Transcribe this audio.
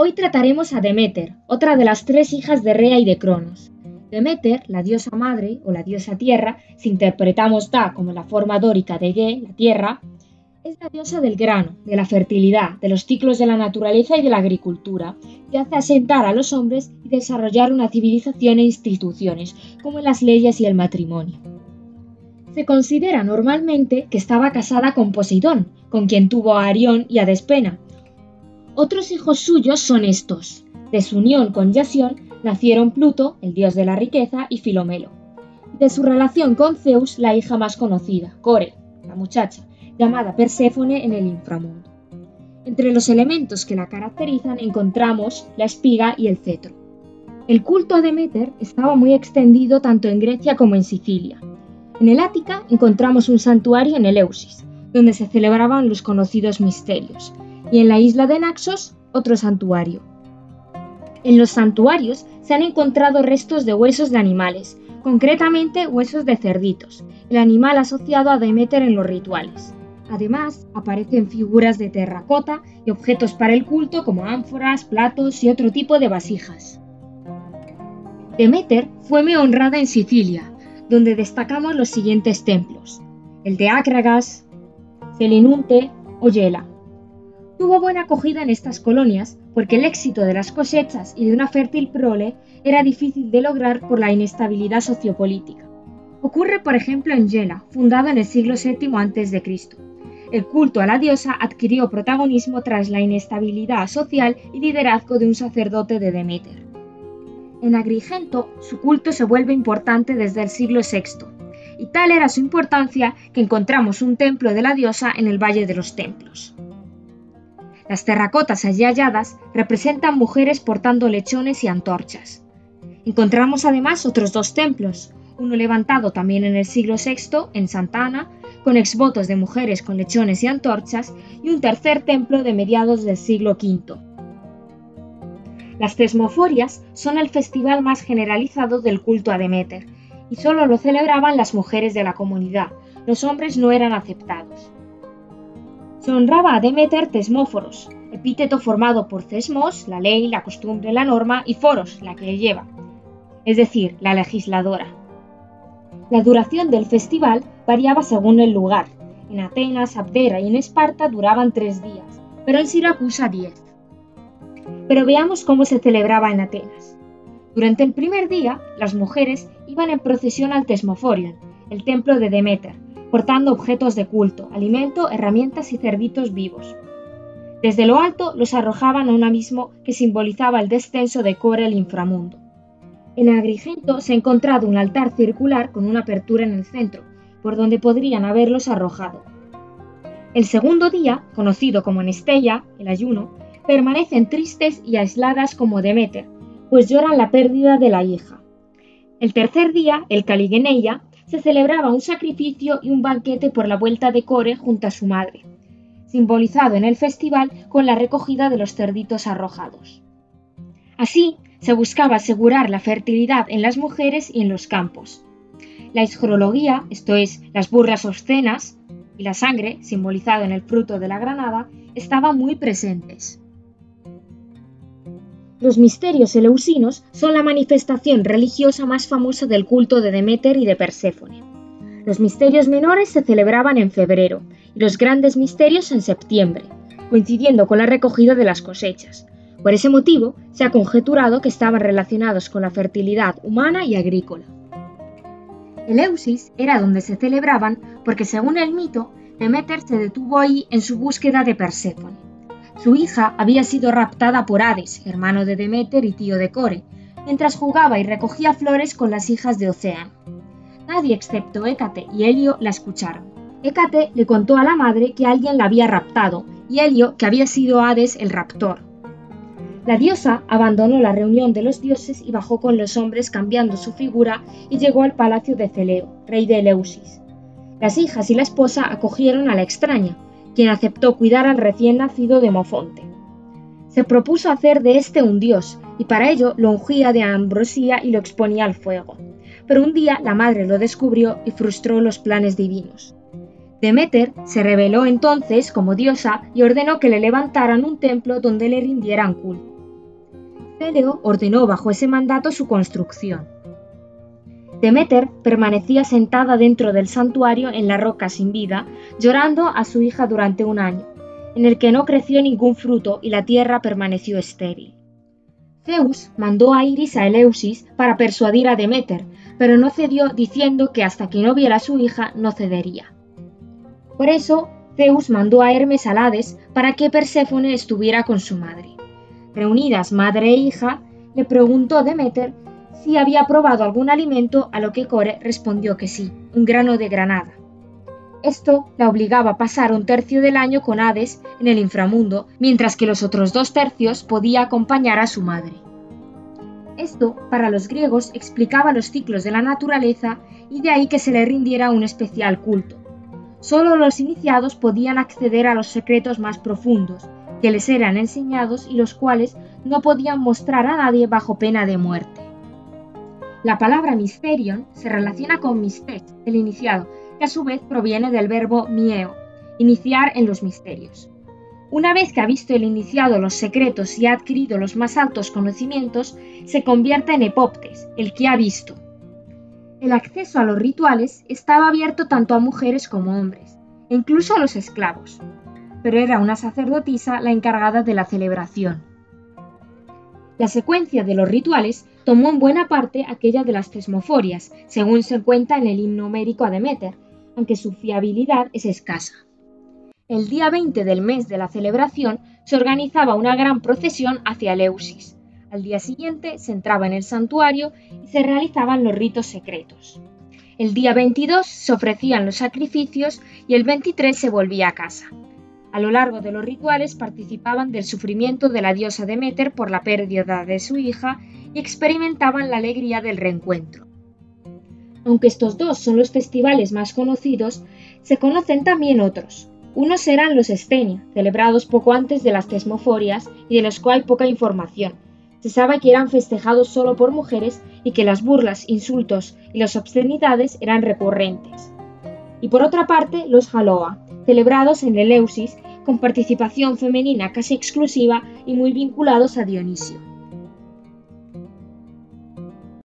Hoy trataremos a Deméter, otra de las tres hijas de Rea y de Cronos. Deméter, la diosa madre o la diosa tierra, si interpretamos Ta como la forma dórica de Ge, la tierra, es la diosa del grano, de la fertilidad, de los ciclos de la naturaleza y de la agricultura, que hace asentar a los hombres y desarrollar una civilización e instituciones, como las leyes y el matrimonio. Se considera normalmente que estaba casada con Poseidón, con quien tuvo a Arión y a Despena. Otros hijos suyos son estos. De su unión con Yasión nacieron Pluto, el dios de la riqueza, y Filomelo. De su relación con Zeus, la hija más conocida, Core, la muchacha, llamada Perséfone en el inframundo. Entre los elementos que la caracterizan encontramos la espiga y el cetro. El culto a Deméter estaba muy extendido tanto en Grecia como en Sicilia. En el Ática encontramos un santuario en Eleusis, donde se celebraban los conocidos misterios, y en la isla de Naxos otro santuario. En los santuarios se han encontrado restos de huesos de animales, concretamente huesos de cerditos, el animal asociado a Deméter en los rituales. Además, aparecen figuras de terracota y objetos para el culto como ánforas, platos y otro tipo de vasijas. Deméter fue muy honrada en Sicilia, donde destacamos los siguientes templos: el de Acragas, Selinunte o Yela. Tuvo buena acogida en estas colonias porque el éxito de las cosechas y de una fértil prole era difícil de lograr por la inestabilidad sociopolítica. Ocurre, por ejemplo, en Yela, fundado en el siglo VII a.C. El culto a la diosa adquirió protagonismo tras la inestabilidad social y liderazgo de un sacerdote de Deméter. En Agrigento, su culto se vuelve importante desde el siglo VI, y tal era su importancia que encontramos un templo de la diosa en el Valle de los Templos. Las terracotas allí halladas representan mujeres portando lechones y antorchas. Encontramos además otros dos templos, uno levantado también en el siglo VI, en Santa Ana, con exvotos de mujeres con lechones y antorchas, y un tercer templo de mediados del siglo V. Las tesmoforias son el festival más generalizado del culto a Deméter, y solo lo celebraban las mujeres de la comunidad, los hombres no eran aceptados. Se honraba a Deméter Tesmóforos, epíteto formado por Tesmos, la ley, la costumbre, la norma, y Foros, la que lleva, es decir, la legisladora. La duración del festival variaba según el lugar. En Atenas, Abdera y en Esparta duraban 3 días, pero en Siracusa 10. Pero veamos cómo se celebraba en Atenas. Durante el primer día, las mujeres iban en procesión al Tesmoforion, el templo de Deméter, portando objetos de culto, alimento, herramientas y cerditos vivos. Desde lo alto los arrojaban a un abismo que simbolizaba el descenso de Core al inframundo. En Agrigento se ha encontrado un altar circular con una apertura en el centro, por donde podrían haberlos arrojado. El segundo día, conocido como Nesteia, el ayuno, permanecen tristes y aisladas como Deméter, pues lloran la pérdida de la hija. El tercer día, el Caligeneia, se celebraba un sacrificio y un banquete por la vuelta de Core junto a su madre, simbolizado en el festival con la recogida de los cerditos arrojados. Así, se buscaba asegurar la fertilidad en las mujeres y en los campos. La iscrología, esto es, las burlas obscenas, y la sangre, simbolizado en el fruto de la granada, estaban muy presentes. Los misterios eleusinos son la manifestación religiosa más famosa del culto de Deméter y de Perséfone. Los misterios menores se celebraban en febrero y los grandes misterios en septiembre, coincidiendo con la recogida de las cosechas. Por ese motivo, se ha conjeturado que estaban relacionados con la fertilidad humana y agrícola. Eleusis era donde se celebraban porque, según el mito, Deméter se detuvo ahí en su búsqueda de Perséfone. Su hija había sido raptada por Hades, hermano de Deméter y tío de Core, mientras jugaba y recogía flores con las hijas de Océano. Nadie excepto Hécate y Helio la escucharon. Hécate le contó a la madre que alguien la había raptado y Helio que había sido Hades el raptor. La diosa abandonó la reunión de los dioses y bajó con los hombres cambiando su figura y llegó al palacio de Celeo, rey de Eleusis. Las hijas y la esposa acogieron a la extraña, quien aceptó cuidar al recién nacido Demofonte. Se propuso hacer de este un dios y para ello lo ungía de ambrosía y lo exponía al fuego. Pero un día la madre lo descubrió y frustró los planes divinos. Deméter se rebeló entonces como diosa y ordenó que le levantaran un templo donde le rindieran culto. Péleo ordenó bajo ese mandato su construcción. Deméter permanecía sentada dentro del santuario en la roca sin vida, llorando a su hija durante un año, en el que no creció ningún fruto y la tierra permaneció estéril. Zeus mandó a Iris a Eleusis para persuadir a Deméter, pero no cedió, diciendo que hasta que no viera a su hija no cedería. Por eso, Zeus mandó a Hermes al Hades para que Perséfone estuviera con su madre. Reunidas madre e hija, le preguntó Deméter si había probado algún alimento, a lo que Core respondió que sí, un grano de granada. Esto la obligaba a pasar un tercio del año con Hades en el inframundo, mientras que los otros 2 tercios podía acompañar a su madre. Esto, para los griegos, explicaba los ciclos de la naturaleza y de ahí que se le rindiera un especial culto. Solo los iniciados podían acceder a los secretos más profundos, que les eran enseñados y los cuales no podían mostrar a nadie bajo pena de muerte. La palabra mysterion se relaciona con mystes, el iniciado, que a su vez proviene del verbo mieo, iniciar en los misterios. Una vez que ha visto el iniciado los secretos y ha adquirido los más altos conocimientos, se convierte en epoptes, el que ha visto. El acceso a los rituales estaba abierto tanto a mujeres como a hombres, e incluso a los esclavos, pero era una sacerdotisa la encargada de la celebración. La secuencia de los rituales tomó en buena parte aquella de las tesmoforias, según se cuenta en el himno homérico a Deméter, aunque su fiabilidad es escasa. El día 20 del mes de la celebración se organizaba una gran procesión hacia Eleusis. Al día siguiente se entraba en el santuario y se realizaban los ritos secretos. El día 22 se ofrecían los sacrificios y el 23 se volvía a casa. A lo largo de los rituales participaban del sufrimiento de la diosa Deméter por la pérdida de su hija y experimentaban la alegría del reencuentro. Aunque estos 2 son los festivales más conocidos, se conocen también otros. Unos eran los Estenia, celebrados poco antes de las tesmoforias y de los que hay poca información. Se sabe que eran festejados solo por mujeres y que las burlas, insultos y las obscenidades eran recurrentes. Y por otra parte, los Haloa, celebrados en Eleusis, con participación femenina casi exclusiva y muy vinculados a Dionisio.